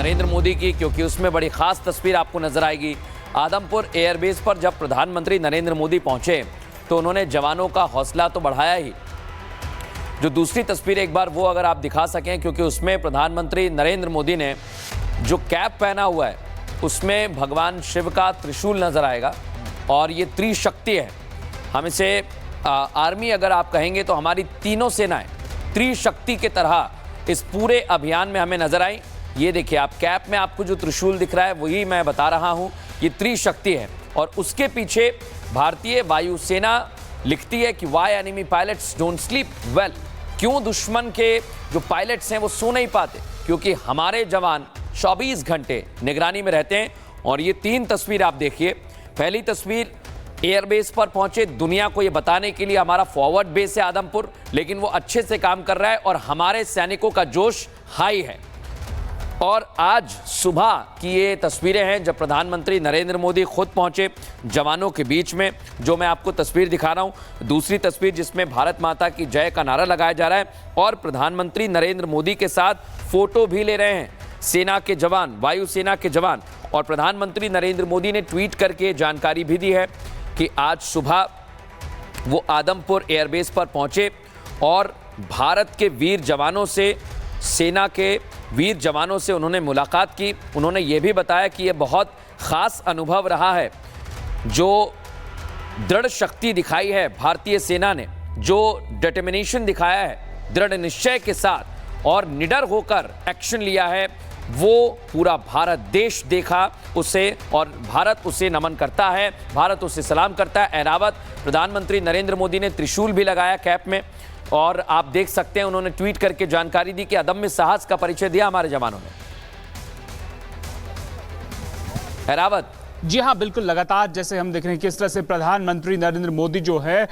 नरेंद्र मोदी की, क्योंकि उसमें बड़ी खास तस्वीर आपको नजर आएगी। आदमपुर एयरबेस पर जब प्रधानमंत्री नरेंद्र मोदी पहुंचे तो उन्होंने जवानों का हौसला तो बढ़ाया ही। जो दूसरी तस्वीर एक बार वो अगर आप दिखा सकें, क्योंकि उसमें प्रधानमंत्री नरेंद्र मोदी ने जो कैप पहना हुआ है उसमें भगवान शिव का त्रिशूल नजर आएगा और ये त्रिशक्ति है। हम इसे आर्मी अगर आप कहेंगे तो हमारी तीनों सेनाएं त्रिशक्ति के तरह इस पूरे अभियान में हमें नजर आई। ये देखिए, आप कैप में आपको जो त्रिशूल दिख रहा है वही मैं बता रहा हूं, ये त्रिशक्ति है। और उसके पीछे भारतीय वायुसेना लिखती है कि why enemy pilots don't sleep well. क्यों दुश्मन के जो पायलट्स हैं वो सो नहीं पाते? क्योंकि हमारे जवान 24 घंटे निगरानी में रहते हैं। और ये 3 तस्वीर आप देखिए। पहली तस्वीर, एयरबेस पर पहुंचे, दुनिया को ये बताने के लिए हमारा फॉरवर्ड बेस है आदमपुर, लेकिन वो अच्छे से काम कर रहा है और हमारे सैनिकों का जोश हाई है। और आज सुबह की ये तस्वीरें हैं जब प्रधानमंत्री नरेंद्र मोदी खुद पहुंचे जवानों के बीच में, जो मैं आपको तस्वीर दिखा रहा हूं। दूसरी तस्वीर जिसमें भारत माता की जय का नारा लगाया जा रहा है और प्रधानमंत्री नरेंद्र मोदी के साथ फोटो भी ले रहे हैं सेना के जवान, वायुसेना के जवान। और प्रधानमंत्री नरेंद्र मोदी ने ट्वीट करके जानकारी भी दी है कि आज सुबह वो आदमपुर एयरबेस पर पहुंचे और भारत के वीर जवानों से, सेना के वीर जवानों से उन्होंने मुलाकात की। उन्होंने ये भी बताया कि ये बहुत ख़ास अनुभव रहा है। जो दृढ़ शक्ति दिखाई है भारतीय सेना ने, जो डिटर्मिनेशन दिखाया है, दृढ़ निश्चय के साथ और निडर होकर एक्शन लिया है, वो पूरा भारत देश देखा उसे और भारत उसे नमन करता है, भारत उसे सलाम करता है। एरावत प्रधानमंत्री नरेंद्र मोदी ने त्रिशूल भी लगाया कैप में और आप देख सकते हैं उन्होंने ट्वीट करके जानकारी दी कि अदम्य साहस का परिचय दिया हमारे जवानों ने। एरावत जी हाँ, बिल्कुल। लगातार जैसे हम देख रहे हैं किस तरह से प्रधानमंत्री नरेंद्र मोदी जो है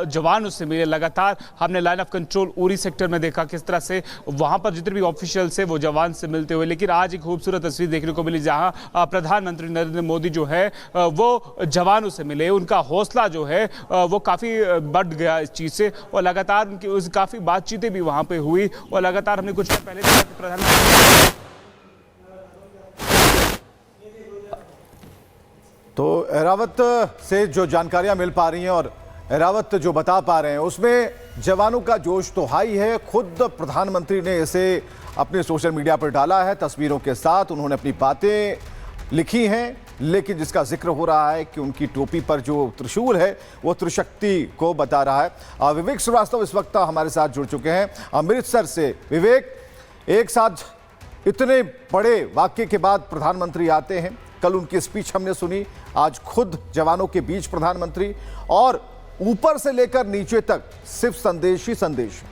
जवानों से मिले। लगातार हमने line of control Uri sector में देखा किस तरह से वहां पर जितने भी ऑफिशियल्स है वो जवान से मिलते हुए। लेकिन आज एक खूबसूरत तस्वीर देखने को मिली जहां प्रधानमंत्री नरेंद्र मोदी जो है वो जवानों से मिले। उनका हौसला जो है वो काफ़ी बढ़ गया इस चीज़ से और लगातार उनकी काफ़ी बातचीतें भी वहाँ पर हुई। और लगातार हमने कुछ पहले प्रधानमंत्री तो एरावत से जो जानकारियां मिल पा रही हैं और एरावत जो बता पा रहे हैं उसमें जवानों का जोश तो हाई है। खुद प्रधानमंत्री ने इसे अपने सोशल मीडिया पर डाला है तस्वीरों के साथ। उन्होंने अपनी बातें लिखी हैं, लेकिन जिसका जिक्र हो रहा है कि उनकी टोपी पर जो त्रिशूल है वो त्रिशक्ति को बता रहा है। विवेक श्रीवास्तव इस वक्त हमारे साथ जुड़ चुके हैं अमृतसर से। विवेक, एक साथ इतने बड़े वाक्य के बाद प्रधानमंत्री आते हैं, कल उनकी स्पीच हमने सुनी, आज खुद जवानों के बीच प्रधानमंत्री, और ऊपर से लेकर नीचे तक सिर्फ संदेश ही संदेश।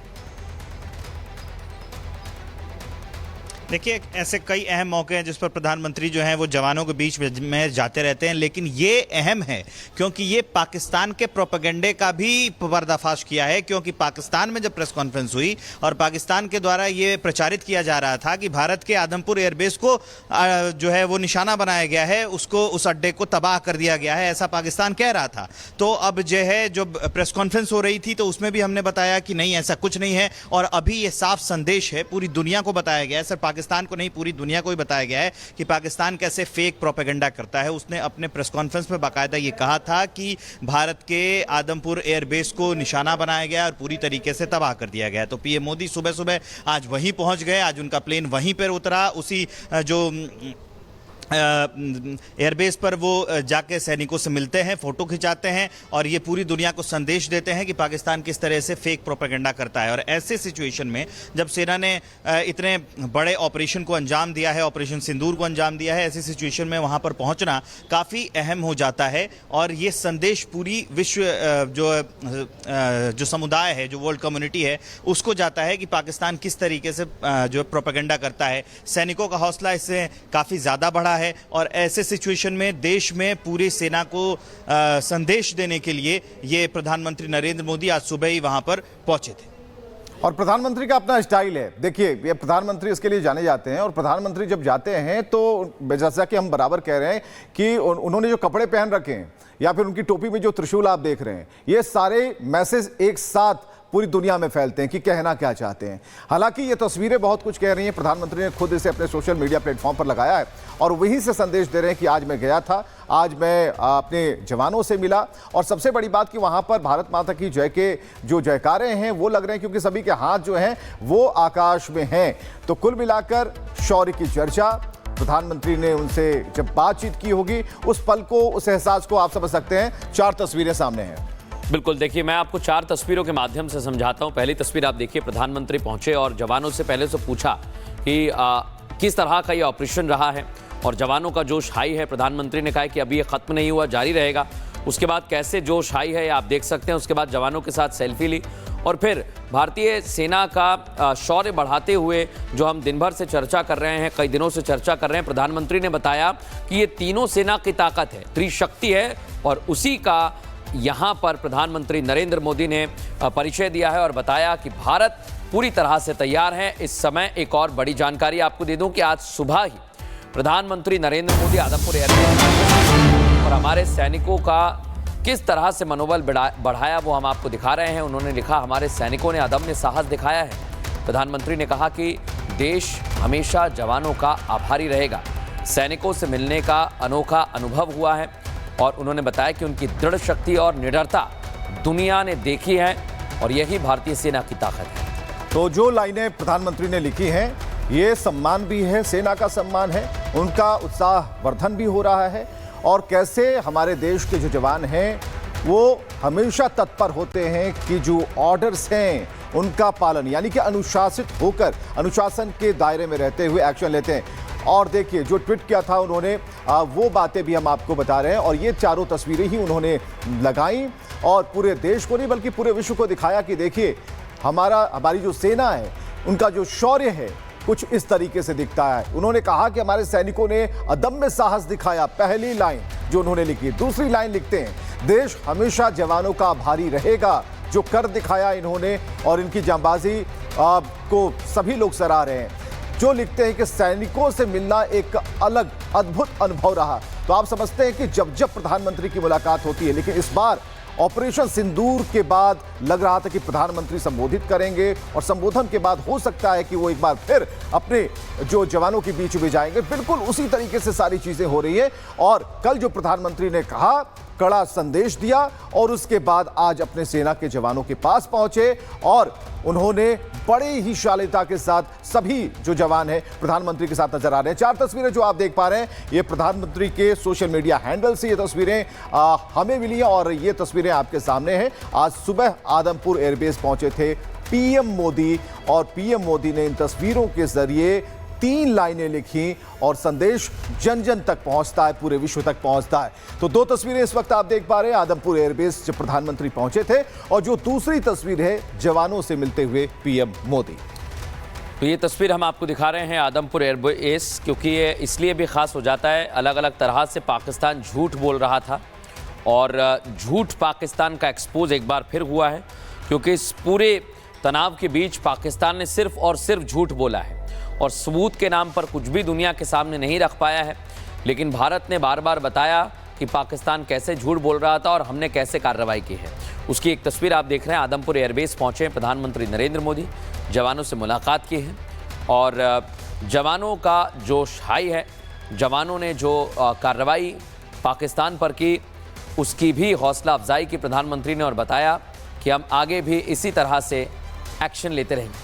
देखिए, ऐसे कई अहम मौके हैं जिस पर प्रधानमंत्री जो हैं वो जवानों के बीच में जाते रहते हैं, लेकिन ये अहम है क्योंकि ये पाकिस्तान के प्रोपेगेंडे का भी पर्दाफाश किया है। क्योंकि पाकिस्तान में जब प्रेस कॉन्फ्रेंस हुई और पाकिस्तान के द्वारा ये प्रचारित किया जा रहा था कि भारत के आदमपुर एयरबेस को जो है वो निशाना बनाया गया है, उसको, उस अड्डे को तबाह कर दिया गया है, ऐसा पाकिस्तान कह रहा था। तो अब जो है जो प्रेस कॉन्फ्रेंस हो रही थी तो उसमें भी हमने बताया कि नहीं, ऐसा कुछ नहीं है। और अभी ये साफ संदेश है, पूरी दुनिया को बताया गया है, सिर्फ पाकिस्तान को नहीं पूरी दुनिया को ही बताया गया है कि पाकिस्तान कैसे फेक प्रोपेगेंडा करता है। उसने अपने प्रेस कॉन्फ्रेंस में बाकायदा ये कहा था कि भारत के आदमपुर एयरबेस को निशाना बनाया गया और पूरी तरीके से तबाह कर दिया गया। तो पीएम मोदी सुबह सुबह आज वहीं पहुंच गए, आज उनका प्लेन वहीं पर उतरा। उसी जो एयरबेस पर वो जाके सैनिकों से मिलते हैं, फोटो खिंचाते हैं और ये पूरी दुनिया को संदेश देते हैं कि पाकिस्तान किस तरह से फेक प्रोपेगेंडा करता है। और ऐसे सिचुएशन में जब सेना ने इतने बड़े ऑपरेशन को अंजाम दिया है, ऑपरेशन सिंदूर को अंजाम दिया है, ऐसी सिचुएशन में वहाँ पर पहुँचना काफ़ी अहम हो जाता है। और ये संदेश पूरी विश्व जो समुदाय है, जो वर्ल्ड कम्युनिटी है, उसको जाता है कि पाकिस्तान किस तरीके से जो प्रोपेगेंडा करता है। सैनिकों का हौसला इससे काफ़ी ज़्यादा बढ़ा है और ऐसे सिचुएशन में देश में पूरी सेना को संदेश देने के लिए ये प्रधानमंत्री नरेंद्र मोदी आज सुबह ही वहां पर पहुंचे थे। और प्रधानमंत्री का अपना स्टाइल है। देखिए, ये प्रधानमंत्री इसके लिए जाने जाते हैं और प्रधानमंत्री जब जाते हैं तो जैसा कि हम बराबर कह रहे हैं कि उन्होंने जो कपड़े पहन रखे हैं या फिर उनकी टोपी में जो त्रिशूल आप देख रहे हैं, ये सारे मैसेज एक साथ पूरी दुनिया में फैलते हैं कि कहना क्या चाहते हैं। हालांकि ये तस्वीरें बहुत कुछ कह रही हैं। प्रधानमंत्री ने खुद इसे अपने सोशल मीडिया प्लेटफॉर्म पर लगाया है और वहीं से संदेश दे रहे हैं कि आज मैं गया था, आज मैं अपने जवानों से मिला। और सबसे बड़ी बात कि वहां पर भारत माता की जय के जो जयकारे हैं वो लग रहे हैं, क्योंकि सभी के हाथ जो हैं वो आकाश में हैं। तो कुल मिलाकर शौर्य की चर्चा, प्रधानमंत्री ने उनसे जब बातचीत की होगी उस पल को, उस एहसास को आप समझ सकते हैं। 4 तस्वीरें सामने हैं। बिल्कुल, देखिए मैं आपको 4 तस्वीरों के माध्यम से समझाता हूं। पहली तस्वीर आप देखिए, प्रधानमंत्री पहुंचे और जवानों से पहले से पूछा कि किस तरह का ये ऑपरेशन रहा है और जवानों का जोश हाई है। प्रधानमंत्री ने कहा कि अभी ये खत्म नहीं हुआ, जारी रहेगा। उसके बाद कैसे जोश हाई है आप देख सकते हैं। उसके बाद जवानों के साथ सेल्फी ली और फिर भारतीय सेना का शौर्य बढ़ाते हुए जो हम दिन भर से चर्चा कर रहे हैं, कई दिनों से चर्चा कर रहे हैं, प्रधानमंत्री ने बताया कि ये तीनों सेना की ताकत है, त्रिशक्ति है और उसी का यहाँ पर प्रधानमंत्री नरेंद्र मोदी ने परिचय दिया है और बताया कि भारत पूरी तरह से तैयार है। इस समय एक और बड़ी जानकारी आपको दे दूं कि आज सुबह ही प्रधानमंत्री नरेंद्र मोदी आदमपुर एयरबेस और हमारे सैनिकों का किस तरह से मनोबल बढ़ाया वो हम आपको दिखा रहे हैं। उन्होंने लिखा, हमारे सैनिकों ने अदम्य साहस दिखाया है। प्रधानमंत्री ने कहा कि देश हमेशा जवानों का आभारी रहेगा। सैनिकों से मिलने का अनोखा अनुभव हुआ है और उन्होंने बताया कि उनकी दृढ़ शक्ति और निडरता दुनिया ने देखी है और यही भारतीय सेना की ताकत है। तो जो लाइनें प्रधानमंत्री ने लिखी हैं ये सम्मान भी है, सेना का सम्मान है, उनका उत्साह वर्धन भी हो रहा है और कैसे हमारे देश के जो जवान हैं वो हमेशा तत्पर होते हैं कि जो ऑर्डर्स हैं उनका पालन, यानी कि अनुशासित होकर अनुशासन के दायरे में रहते हुए एक्शन लेते हैं। और देखिए जो ट्वीट किया था उन्होंने, वो बातें भी हम आपको बता रहे हैं और ये चारों तस्वीरें ही उन्होंने लगाई और पूरे देश को नहीं बल्कि पूरे विश्व को दिखाया कि देखिए हमारी जो सेना है उनका जो शौर्य है कुछ इस तरीके से दिखता है। उन्होंने कहा कि हमारे सैनिकों ने अदम्य साहस दिखाया, पहली लाइन जो उन्होंने लिखी। दूसरी लाइन लिखते हैं, देश हमेशा जवानों का आभारी रहेगा। जो कर दिखाया इन्होंने और इनकी जांबाजी को सभी लोग सराह रहे हैं। जो लिखते हैं कि सैनिकों से मिलना एक अलग अद्भुत अनुभव रहा। तो आप समझते हैं कि जब जब प्रधानमंत्री की मुलाकात होती है, लेकिन इस बार ऑपरेशन सिंदूर के बाद लग रहा था कि प्रधानमंत्री संबोधित करेंगे और संबोधन के बाद हो सकता है कि वो एक बार फिर अपने जो जवानों के बीच में जाएंगे। बिल्कुल उसी तरीके से सारी चीजें हो रही है और कल जो प्रधानमंत्री ने कहा, कड़ा संदेश दिया और उसके बाद आज अपने सेना के जवानों के पास पहुंचे और उन्होंने बड़े ही शालीनता के साथ सभी जो जवान हैं प्रधानमंत्री के साथ नजर आ रहे हैं। 4 तस्वीरें जो आप देख पा रहे हैं ये प्रधानमंत्री के सोशल मीडिया हैंडल से ये तस्वीरें हमें मिली हैं और ये तस्वीरें आपके सामने हैं। आज सुबह आदमपुर एयरबेस पहुंचे थे पीएम मोदी और पीएम मोदी ने इन तस्वीरों के जरिए 3 लाइनें लिखी और संदेश जन जन तक पहुंचता है, पूरे विश्व तक पहुंचता है। तो 2 तस्वीरें इस वक्त आप देख पा रहे हैं आदमपुर एयरबेस जब प्रधानमंत्री पहुंचे थे और जो दूसरी तस्वीर है जवानों से मिलते हुए पीएम मोदी। तो ये तस्वीर हम आपको दिखा रहे हैं आदमपुर एयरबेस, क्योंकि ये इसलिए भी खास हो जाता है, अलग अलग तरह से पाकिस्तान झूठ बोल रहा था और झूठ पाकिस्तान का एक्सपोज एक बार फिर हुआ है, क्योंकि इस पूरे तनाव के बीच पाकिस्तान ने सिर्फ और सिर्फ झूठ बोला है और सबूत के नाम पर कुछ भी दुनिया के सामने नहीं रख पाया है। लेकिन भारत ने बार बार बताया कि पाकिस्तान कैसे झूठ बोल रहा था और हमने कैसे कार्रवाई की है। उसकी एक तस्वीर आप देख रहे हैं। आदमपुर एयरबेस पहुंचे प्रधानमंत्री नरेंद्र मोदी, जवानों से मुलाकात की है और जवानों का जोश हाई है। जवानों ने जो कार्रवाई पाकिस्तान पर की उसकी भी हौसला अफजाई की प्रधानमंत्री ने और बताया कि हम आगे भी इसी तरह से एक्शन लेते रहेंगे।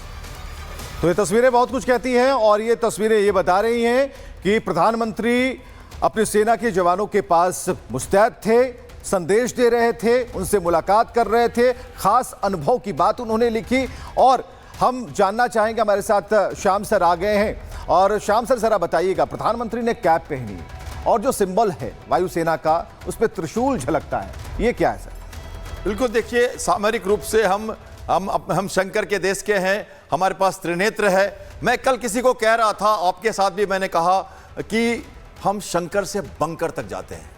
तो ये तस्वीरें बहुत कुछ कहती हैं और ये तस्वीरें ये बता रही हैं कि प्रधानमंत्री अपनी सेना के जवानों के पास मुस्तैद थे, संदेश दे रहे थे, उनसे मुलाकात कर रहे थे, खास अनुभव की बात उन्होंने लिखी। और हम जानना चाहेंगे, हमारे साथ श्याम सर आ गए हैं और श्याम सर जरा बताइएगा, प्रधानमंत्री ने कैप पहनी और जो सिंबल है वायुसेना का उस पर त्रिशूल झलकता है, ये क्या है सर? बिल्कुल, देखिए सामरिक रूप से हम शंकर के देश के हैं, हमारे पास त्रिनेत्र है। मैं कल किसी को कह रहा था, आपके साथ भी मैंने कहा कि हम शंकर से बंकर तक जाते हैं।